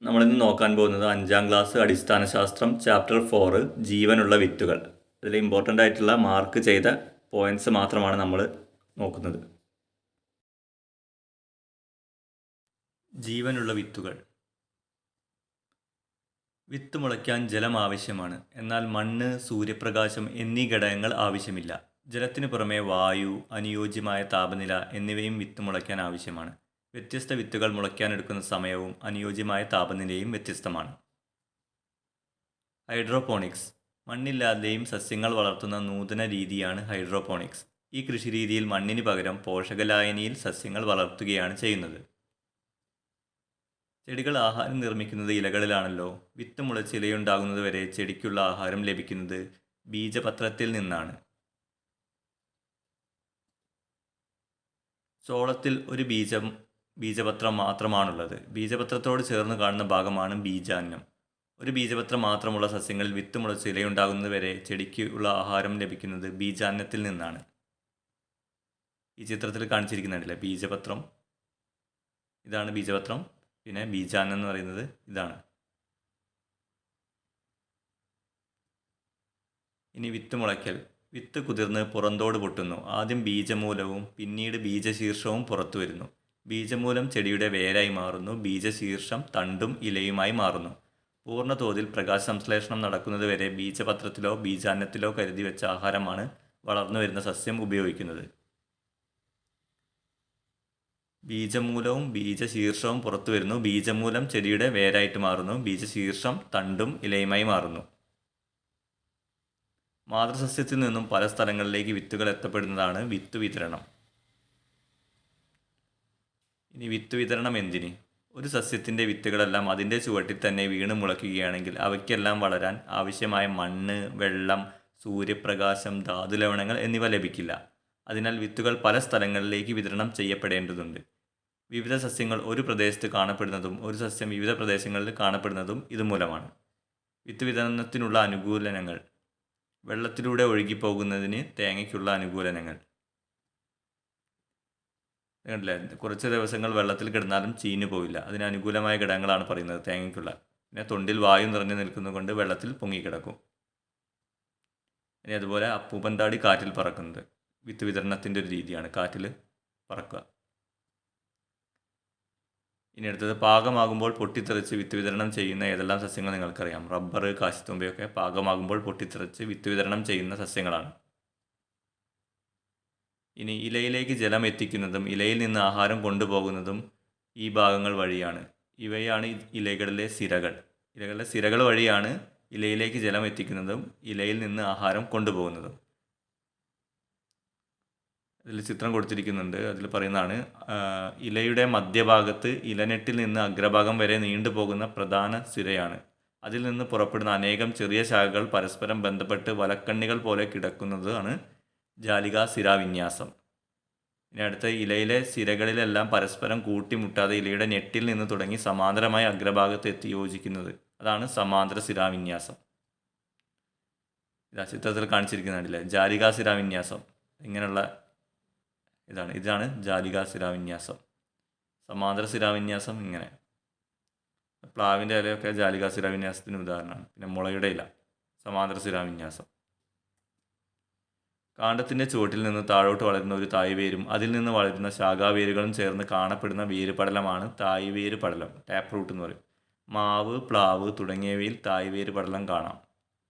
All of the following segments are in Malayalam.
നമ്മളിന്ന് നോക്കാൻ പോകുന്നത് 5ാം ക്ലാസ് അടിസ്ഥാന ശാസ്ത്രം ചാപ്റ്റർ 4 ജീവനുള്ള വിത്തുകൾ. ഇതിൽ ഇമ്പോർട്ടൻ്റ് ആയിട്ടുള്ള മാർക്ക് ചെയ്ത പോയിന്റ്സ് മാത്രമാണ് നമ്മൾ നോക്കുന്നത്. ജീവനുള്ള വിത്തുകൾ. വിത്ത് മുളയ്ക്കാൻ ജലം ആവശ്യമാണ്. എന്നാൽ മണ്ണ്, സൂര്യപ്രകാശം എന്നീ ഘടകങ്ങൾ ആവശ്യമില്ല. ജലത്തിനു പുറമെ വായു, അനുയോജ്യമായ താപനില എന്നിവയും വിത്ത് മുളയ്ക്കാൻ ആവശ്യമാണ്. വ്യത്യസ്ത വിത്തുകൾ മുളയ്ക്കാനെടുക്കുന്ന സമയവും അനുയോജ്യമായ താപനിലയും വ്യത്യസ്തമാണ്. ഹൈഡ്രോപോണിക്സ്. മണ്ണില്ലാതെയും സസ്യങ്ങൾ വളർത്തുന്ന നൂതന രീതിയാണ് ഹൈഡ്രോപോണിക്സ്. ഈ കൃഷിരീതിയിൽ മണ്ണിന് പകരം പോഷകലായനിയിൽ സസ്യങ്ങൾ വളർത്തുകയാണ് ചെയ്യുന്നത്. ചെടികൾ ആഹാരം നിർമ്മിക്കുന്നത് ഇലകളിലാണല്ലോ. വിത്ത് മുളച്ച് ഇലയുണ്ടാകുന്നത് വരെ ചെടിക്കുള്ള ആഹാരം ലഭിക്കുന്നത് ബീജപത്രത്തിൽ നിന്നാണ്. ചോളത്തിൽ ഒരു ബീജപത്രം മാത്രമാണുള്ളത്. ബീജപത്രത്തോട് ചേർന്ന് കാണുന്ന ഭാഗമാണ് ബീജാന്നം. ഒരു ബീജപത്രം മാത്രമുള്ള സസ്യങ്ങളിൽ വിത്ത് മുളച്ച് ഇലയുണ്ടാകുന്നത് വരെ ചെടിക്ക് ഉള്ള ആഹാരം ലഭിക്കുന്നത് ബീജാന്നത്തിൽ നിന്നാണ്. ഈ ചിത്രത്തിൽ കാണിച്ചിരിക്കുന്നുണ്ടല്ലേ ബീജപത്രം. ഇതാണ് ബീജപത്രം. പിന്നെ ബീജാന്നം എന്ന് പറയുന്നത് ഇതാണ്. ഇനി വിത്ത് മുളയ്ക്കൽ. വിത്ത് കുതിർന്ന് പുറന്തോട് പൊട്ടുന്നു. ആദ്യം ബീജമൂലവും പിന്നീട് ബീജശീർഷവും പുറത്തു വരുന്നു. ബീജമൂലം ചെടിയുടെ വേരായി മാറുന്നു. ബീജശീർഷം തണ്ടും ഇലയുമായി മാറുന്നു. പൂർണ്ണ തോതിൽ പ്രകാശ സംശ്ലേഷണം നടക്കുന്നതുവരെ ബീജപത്രത്തിലോ ബീജാന്നത്തിലോ കരുതി വെച്ച ആഹാരമാണ് വളർന്നു വരുന്ന സസ്യം ഉപയോഗിക്കുന്നത്. ബീജമൂലവും ബീജശീർഷവും പുറത്തു വരുന്നു. ബീജമൂലം ചെടിയുടെ വേരായിട്ട് മാറുന്നു. ബീജശീർഷം തണ്ടും ഇലയുമായി മാറുന്നു. മാതൃസസ്യത്തിൽ നിന്നും പല സ്ഥലങ്ങളിലേക്ക് വിത്തുകൾ എത്തപ്പെടുന്നതാണ് വിത്ത് വിതരണം. ഇനി വിത്ത് വിതരണം എന്തിന്? ഒരു സസ്യത്തിൻ്റെ വിത്തുകളെല്ലാം അതിൻ്റെ ചുവട്ടിൽ തന്നെ വീണ് മുളയ്ക്കുകയാണെങ്കിൽ അവയ്ക്കെല്ലാം വളരാൻ ആവശ്യമായ മണ്ണ്, വെള്ളം, സൂര്യപ്രകാശം, ധാതുലവണങ്ങൾ എന്നിവ ലഭിക്കില്ല. അതിനാൽ വിത്തുകൾ പല സ്ഥലങ്ങളിലേക്ക് വിതരണം ചെയ്യപ്പെടേണ്ടതുണ്ട്. വിവിധ സസ്യങ്ങൾ ഒരു പ്രദേശത്ത് കാണപ്പെടുന്നതും ഒരു സസ്യം വിവിധ പ്രദേശങ്ങളിൽ കാണപ്പെടുന്നതും ഇതുമൂലമാണ്. വിത്ത് വിതരണത്തിനുള്ള അനുകൂലനങ്ങൾ. വെള്ളത്തിലൂടെ ഒഴുകിപ്പോകുന്നതിന് തേങ്ങയ്ക്കുള്ള അനുകൂലനങ്ങൾ. കണ്ടില്ലേ, കുറച്ച് ദിവസങ്ങൾ വെള്ളത്തിൽ കിടന്നാലും ചീഞ്ഞു പോവില്ല. അതിന് അനുകൂലമായ ഘടകങ്ങളാണ് പറയുന്നത് തേങ്ങയ്ക്കുള്ള. പിന്നെ തൊണ്ടിൽ വായു നിറഞ്ഞു നിൽക്കുന്നതുകൊണ്ട് വെള്ളത്തിൽ പൊങ്ങിക്കിടക്കും. ഇനി അതുപോലെ അപ്പൂപ്പന്താടി കാറ്റിൽ പറക്കുന്നത് വിത്ത് വിതരണത്തിൻ്റെ ഒരു രീതിയാണ്, കാറ്റിൽ പറക്കുക. ഇനി അടുത്തത് പാകമാകുമ്പോൾ പൊട്ടിത്തെറിച്ച് വിത്ത് വിതരണം ചെയ്യുന്ന ഏതെല്ലാം സസ്യങ്ങൾ നിങ്ങൾക്കറിയാം? റബ്ബർ, കാശിത്തുമ്പയൊക്കെ പാകമാകുമ്പോൾ പൊട്ടിത്തെറിച്ച് വിത്ത് വിതരണം ചെയ്യുന്ന സസ്യങ്ങളാണ്. ഇനി ഇലയിലേക്ക് ജലം എത്തിക്കുന്നതും ഇലയിൽ നിന്ന് ആഹാരം കൊണ്ടുപോകുന്നതും ഈ ഭാഗങ്ങൾ വഴിയാണ്. ഇവയാണ് ഇലകളിലെ സിരകൾ. ഇലകളിലെ സിരകൾ വഴിയാണ് ഇലയിലേക്ക് ജലം എത്തിക്കുന്നതും ഇലയിൽ നിന്ന് ആഹാരം കൊണ്ടുപോകുന്നതും. അതിൽ ചിത്രം കൊടുത്തിരിക്കുന്നുണ്ട്. അതിൽ പറയുന്നതാണ് ഇലയുടെ മധ്യഭാഗത്ത് ഇലനെട്ടിൽ നിന്ന് അഗ്രഭാഗം വരെ നീണ്ടുപോകുന്ന പ്രധാന സിരയാണ്. അതിൽ നിന്ന് പുറപ്പെടുന്ന അനേകം ചെറിയ ശാഖകൾ പരസ്പരം ബന്ധപ്പെട്ട് വലക്കണ്ണികൾ പോലെ കിടക്കുന്നതാണ് ജാലികാസിരാവിന്യാസം. ഇനി അടുത്ത ഇലയിലെ സിരകളിലെല്ലാം പരസ്പരം കൂട്ടിമുട്ടാതെ ഇലയുടെ ഞെട്ടിൽ നിന്ന് തുടങ്ങി സമാന്തരമായി അഗ്രഭാഗത്ത് എത്തി യോജിക്കുന്നത്, അതാണ് സമാന്തര സിരാവിന്യാസം. ഇതാ ചിത്രത്തിൽ കാണിച്ചിരിക്കുന്നുണ്ടല്ലേ ജാലികാസിരാവിന്യാസം. ഇങ്ങനെയുള്ള ഇതാണ് ജാലികാസിരാവിന്യാസം. സമാന്തര സിരാവിന്യാസം ഇങ്ങനെ. പ്ലാവിൻ്റെ ഇലയൊക്കെ ജാലികാസിരാവിന്യാസത്തിന് ഉദാഹരണമാണ്. പിന്നെ മുളയുടെ ഇല സമാന്തര സിരാവിന്യാസം. കാണ്ഡത്തിൻ്റെ ചുവട്ടിൽ നിന്ന് താഴോട്ട് വളരുന്ന ഒരു തായ്വേരും അതിൽ നിന്ന് വളരുന്ന ശാഖാവേരുകളും ചേർന്ന് കാണപ്പെടുന്ന വേരുപടലമാണ് തായ്വേര് പടലം, ടാപ്പ് റൂട്ട് എന്ന് പറയും. മാവ്, പ്ലാവ് തുടങ്ങിയവയിൽ തായ്വേര് പടലം കാണാം.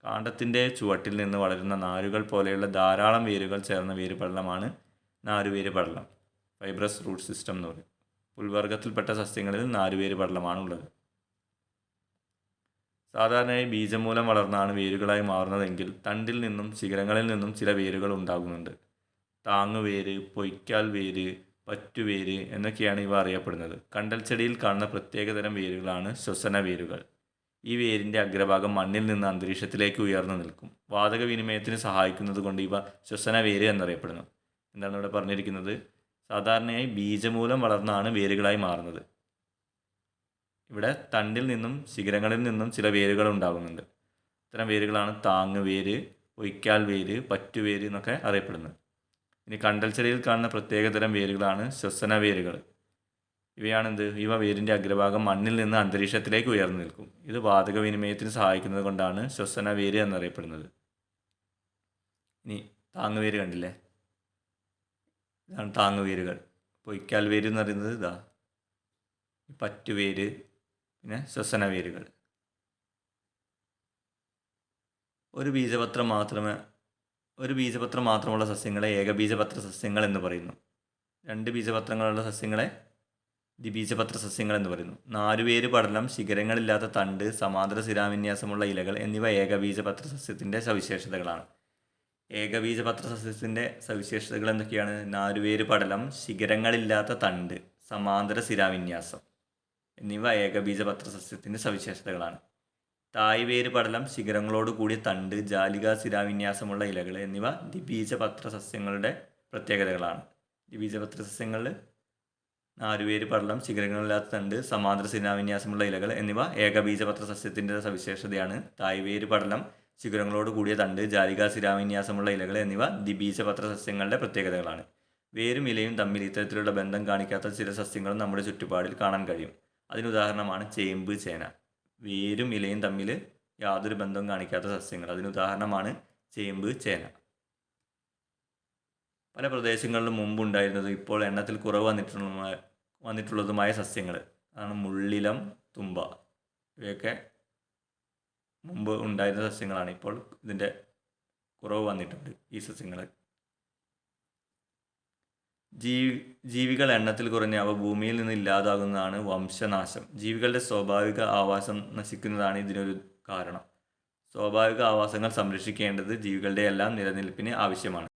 കാണ്ഡത്തിൻ്റെ ചുവട്ടിൽ നിന്ന് വളരുന്ന നാരുകൾ പോലെയുള്ള ധാരാളം വേരുകൾ ചേർന്ന വേരുപടലമാണ് നാരുവേര് പടലം, ഫൈബ്രസ് റൂട്ട് സിസ്റ്റം എന്ന് പറയും. പുൽവർഗത്തിൽപ്പെട്ട സസ്യങ്ങളിൽ നാരുവേര് പടലമാണ് ഉള്ളത്. സാധാരണയായി ബീജമൂലം വളർന്നാണ് വേരുകളായി മാറുന്നതെങ്കിൽ തണ്ടിൽ നിന്നും ശിഖരങ്ങളിൽ നിന്നും ചില വേരുകൾ ഉണ്ടാകുന്നുണ്ട്. താങ്ങുവേര്, പൊയ്ക്കാൽ വേര്, പറ്റുവേര് എന്നൊക്കെയാണ് ഇവ അറിയപ്പെടുന്നത്. കണ്ടൽ ചെടിയിൽ കാണുന്ന പ്രത്യേകതരം വേരുകളാണ് ശ്വസന വേരുകൾ. ഈ വേരിൻ്റെ അഗ്രഭാഗം മണ്ണിൽ നിന്ന് അന്തരീക്ഷത്തിലേക്ക് ഉയർന്നു നിൽക്കും. വാതക വിനിമയത്തിന് സഹായിക്കുന്നത് കൊണ്ട് ഇവ ശ്വസന വേര് എന്നറിയപ്പെടുന്നു. എന്താണ് ഇവിടെ പറഞ്ഞിരിക്കുന്നത്? സാധാരണയായി ബീജമൂലം വളർന്നാണ് വേരുകളായി മാറുന്നത്. ഇവിടെ തണ്ടിൽ നിന്നും ശിഖരങ്ങളിൽ നിന്നും ചില വേരുകൾ ഉണ്ടാകുന്നുണ്ട്. ഇത്തരം വേരുകളാണ് താങ്ങുവേര്, പൊയ്ക്കാൽ വേര്, പറ്റുവേര് എന്നൊക്കെ അറിയപ്പെടുന്നത്. ഇനി കണ്ടൽ ചെടിയിൽ കാണുന്ന പ്രത്യേകതരം വേരുകളാണ് ശ്വസന വേരുകൾ. ഇവ വേരിൻ്റെ അഗ്രഭാഗം മണ്ണിൽ നിന്ന് അന്തരീക്ഷത്തിലേക്ക് ഉയർന്നു നിൽക്കും. ഇത് വാതക വിനിമയത്തിന് സഹായിക്കുന്നത് കൊണ്ടാണ് ശ്വസന വേര് എന്നറിയപ്പെടുന്നത്. ഇനി താങ്ങുവേര് കണ്ടില്ലേ, ഇതാണ് താങ്ങുവേരുകൾ. പൊയ്ക്കാൽ വേര് എന്ന് പറയുന്നത് ഇതാ, പറ്റുവേര്, പിന്നെ ശ്വസന വേരുകൾ. ഒരു ബീജപത്രം മാത്രമുള്ള സസ്യങ്ങളെ ഏകബീജപത്ര സസ്യങ്ങൾ എന്ന് പറയുന്നു. 2 ബീജപത്രങ്ങളുള്ള സസ്യങ്ങളെ ദ്വിബീജപത്ര സസ്യങ്ങൾ എന്ന് പറയുന്നു. നാരുവേര് പടലം, ശിഖരങ്ങളില്ലാത്ത തണ്ട്, സമാന്തര ശിരാവിന്യാസമുള്ള ഇലകൾ എന്നിവ ഏകബീജപത്ര സസ്യത്തിൻ്റെ സവിശേഷതകളാണ്. ഏകബീജപത്ര സസ്യത്തിൻ്റെ സവിശേഷതകൾ എന്തൊക്കെയാണ്? നാരുവേര് പടലം, ശിഖരങ്ങളില്ലാത്ത തണ്ട്, സമാന്തര ശിരാവിന്യാസം എന്നിവ ഏകബീജപത്ര സസ്യത്തിൻ്റെ സവിശേഷതകളാണ്. തായ്വേര് പടലം, ശിഖരങ്ങളോട് കൂടിയ തണ്ട്, ജാലികാ ശിരാവിന്യാസമുള്ള ഇലകൾ എന്നിവ ദ്വിബീജപത്ര സസ്യങ്ങളുടെ പ്രത്യേകതകളാണ്. ദ്വിബീജപത്ര സസ്യങ്ങളിൽ നാരുവേര് പടലം, ശിഖരങ്ങളില്ലാത്ത തണ്ട്, സമാന്തര ശിരാവിന്യാസമുള്ള ഇലകൾ എന്നിവ ഏകബീജപത്ര സസ്യത്തിൻ്റെ സവിശേഷതയാണ്. തായ്വേര് പടലം, ശിഖരങ്ങളോട് കൂടിയ തണ്ട്, ജാലികാ ശിരാവിന്യാസമുള്ള ഇലകൾ എന്നിവ ദ്വിബീജപത്ര സസ്യങ്ങളുടെ പ്രത്യേകതകളാണ്. വേരും ഇലയും തമ്മിൽ ഇത്തരത്തിലുള്ള ബന്ധം കാണിക്കാത്ത ചില സസ്യങ്ങളും നമ്മുടെ ചുറ്റുപാടിൽ കാണാൻ കഴിയും. അതിനുദാഹരണമാണ് ചേമ്പ്, ചേന. വേരും ഇലയും തമ്മിൽ യാതൊരു ബന്ധവും കാണിക്കാത്ത സസ്യങ്ങൾ. അതിനുദാഹരണമാണ് ചേമ്പ്, ചേന. പല പ്രദേശങ്ങളിലും മുമ്പുണ്ടായിരുന്നത് ഇപ്പോൾ എണ്ണത്തിൽ കുറവ് വന്നിട്ടുള്ളതുമായ സസ്യങ്ങൾ അതാണ് മുള്ളിലം, തുമ്പ. ഇവയൊക്കെ മുമ്പ് ഉണ്ടായിരുന്ന സസ്യങ്ങളാണ്. ഇപ്പോൾ ഇതിൻ്റെ കുറവ് വന്നിട്ടുണ്ട് ഈ സസ്യങ്ങൾ. ജീവികൾ എണ്ണത്തിൽ കുറഞ്ഞ അവ ഭൂമിയിൽ നിന്ന് ഇല്ലാതാകുന്നതാണ് വംശനാശം. ജീവികളുടെ സ്വാഭാവിക ആവാസം നശിക്കുന്നതാണ് ഇതിനൊരു കാരണം. സ്വാഭാവിക ആവാസങ്ങൾ സംരക്ഷിക്കേണ്ടത് ജീവികളുടെ എല്ലാം നിലനിൽപ്പിന് ആവശ്യമാണ്.